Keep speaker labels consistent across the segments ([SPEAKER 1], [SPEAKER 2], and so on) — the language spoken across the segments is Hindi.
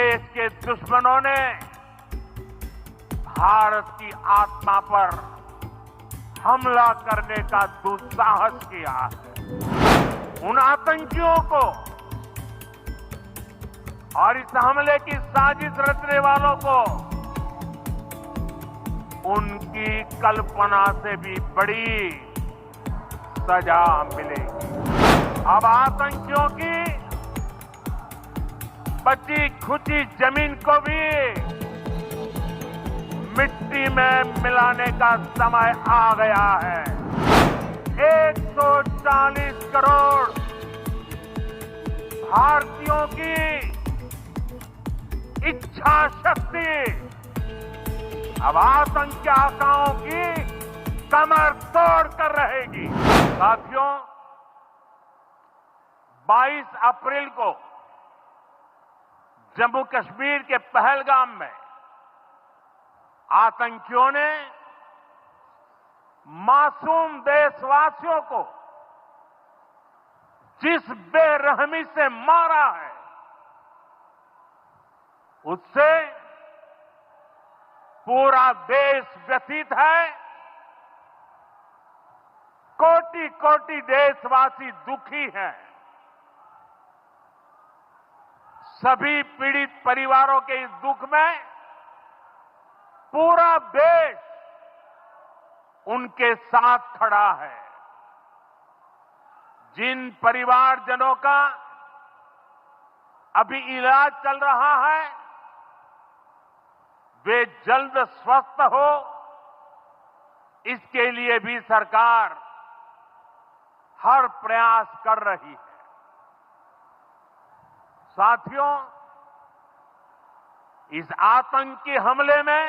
[SPEAKER 1] देश के दुश्मनों ने भारत की आत्मा पर हमला करने का दुस्साहस किया है। उन आतंकियों को और इस हमले की साजिश रचने वालों को उनकी कल्पना से भी बड़ी सजा मिलेगी। अब आतंकियों की बची खुची जमीन को भी मिट्टी में मिलाने का समय आ गया है। 140 करोड़ भारतीयों की इच्छा शक्ति अब आतंकी आकाओं की कमर तोड़ कर रहेगी। साथियों, 22 अप्रैल को जम्मू कश्मीर के पहलगाम में आतंकियों ने मासूम देशवासियों को जिस बेरहमी से मारा है, उससे पूरा देश व्यथित है। कोटि कोटि देशवासी दुखी हैं। सभी पीड़ित परिवारों के इस दुख में पूरा देश उनके साथ खड़ा है। जिन परिवारजनों का अभी इलाज चल रहा है, वे जल्द स्वस्थ हो, इसके लिए भी सरकार हर प्रयास कर रही है। साथियों, इस आतंकी हमले में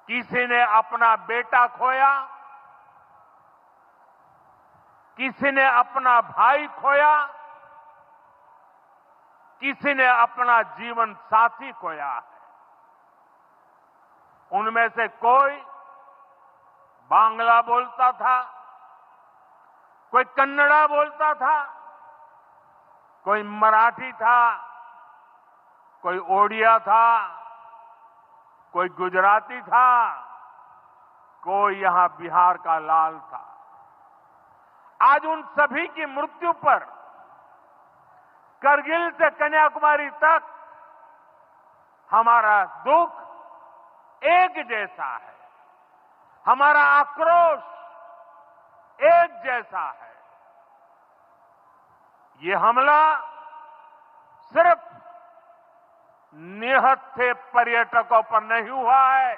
[SPEAKER 1] किसी ने अपना बेटा खोया, किसी ने अपना भाई खोया, किसी ने अपना जीवन साथी खोया है। उनमें से कोई बांग्ला बोलता था, कोई कन्नड़ा बोलता था, कोई मराठी था, कोई ओडिया था, कोई गुजराती था, कोई यहां बिहार का लाल था। आज उन सभी की मृत्यु पर करगिल से कन्याकुमारी तक हमारा दुख एक जैसा है, हमारा आक्रोश एक जैसा है। ये हमला सिर्फ निहत्थे पर्यटकों पर नहीं हुआ है।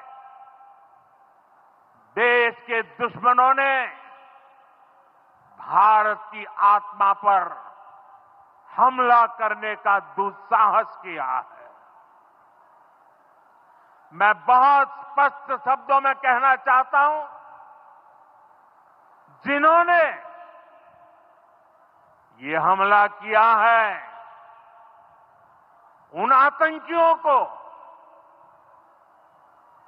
[SPEAKER 1] देश के दुश्मनों ने भारत की आत्मा पर हमला करने का दुस्साहस किया है। मैं बहुत स्पष्ट शब्दों में कहना चाहता हूं, जिन्होंने ये हमला किया है, उन आतंकियों को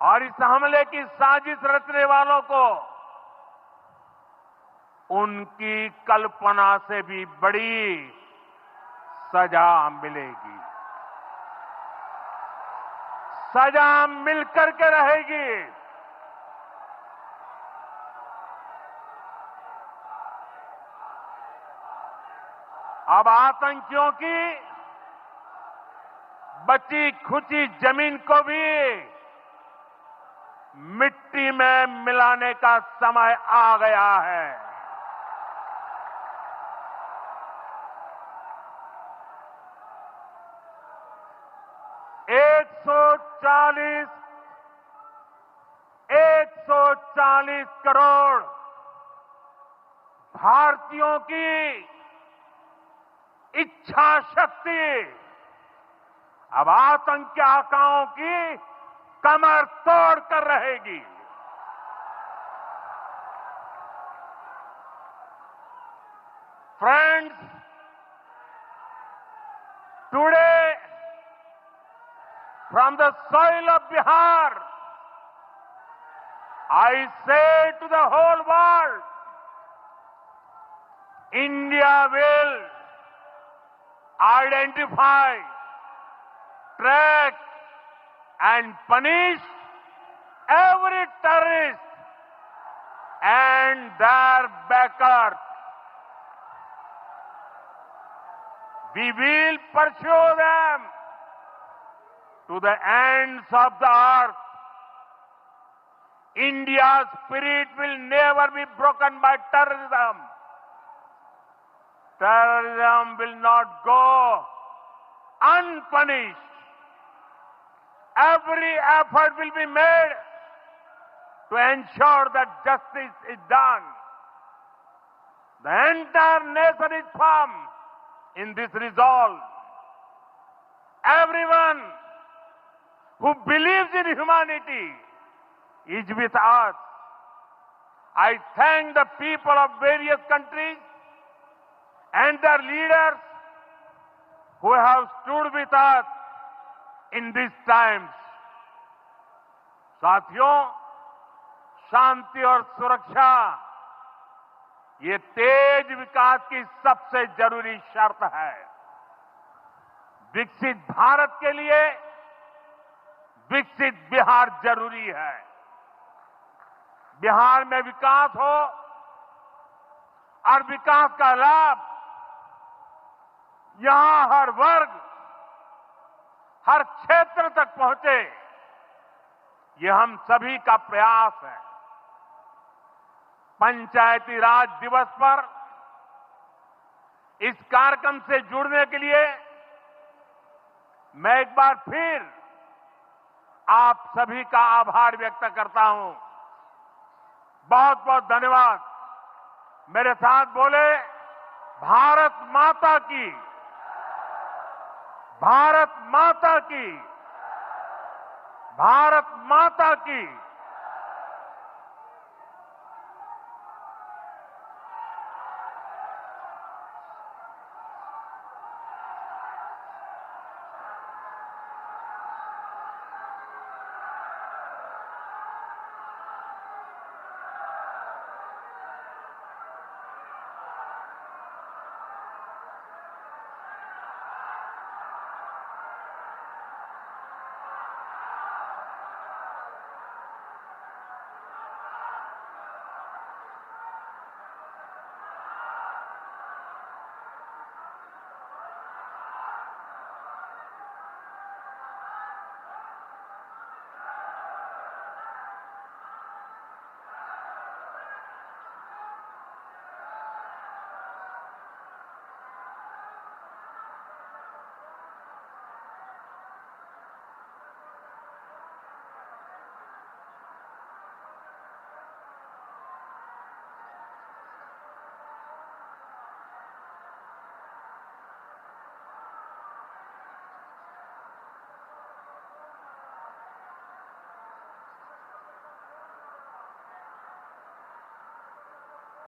[SPEAKER 1] और इस हमले की साजिश रचने वालों को उनकी कल्पना से भी बड़ी सजा मिलेगी। सजा मिलकर के रहेगी। अब आतंकियों की बची खुची जमीन को भी मिट्टी में मिलाने का समय आ गया है। एक सौ चालीस करोड़ भारतीयों की इच्छा शक्ति अब आतंकी आकाओं की कमर तोड़ कर रहेगी। Friends, today from the soil of Bihar, I say to the whole world, India will identify track and punish every terrorist and their backers. We will pursue them to the ends of the earth. India's spirit will never be broken by terrorism. Terrorism will not go unpunished. Every effort will be made to ensure that justice is done. The entire nation is firm in this resolve. Everyone who believes in humanity is with us. I thank the people of various countries and their leaders who have stood with us in these times. साथियों, शांति और सुरक्षा ये तेज विकास की सबसे जरूरी शर्त है। विकसित भारत के लिए विकसित बिहार जरूरी है। बिहार में विकास हो और विकास का लाभ यहां हर वर्ग, हर क्षेत्र तक पहुंचे, ये हम सभी का प्रयास है। पंचायती राज दिवस पर इस कार्यक्रम से जुड़ने के लिए मैं एक बार फिर आप सभी का आभार व्यक्त करता हूं। बहुत बहुत धन्यवाद। मेरे साथ बोले, भारत माता की, भारत माता की, भारत माता की।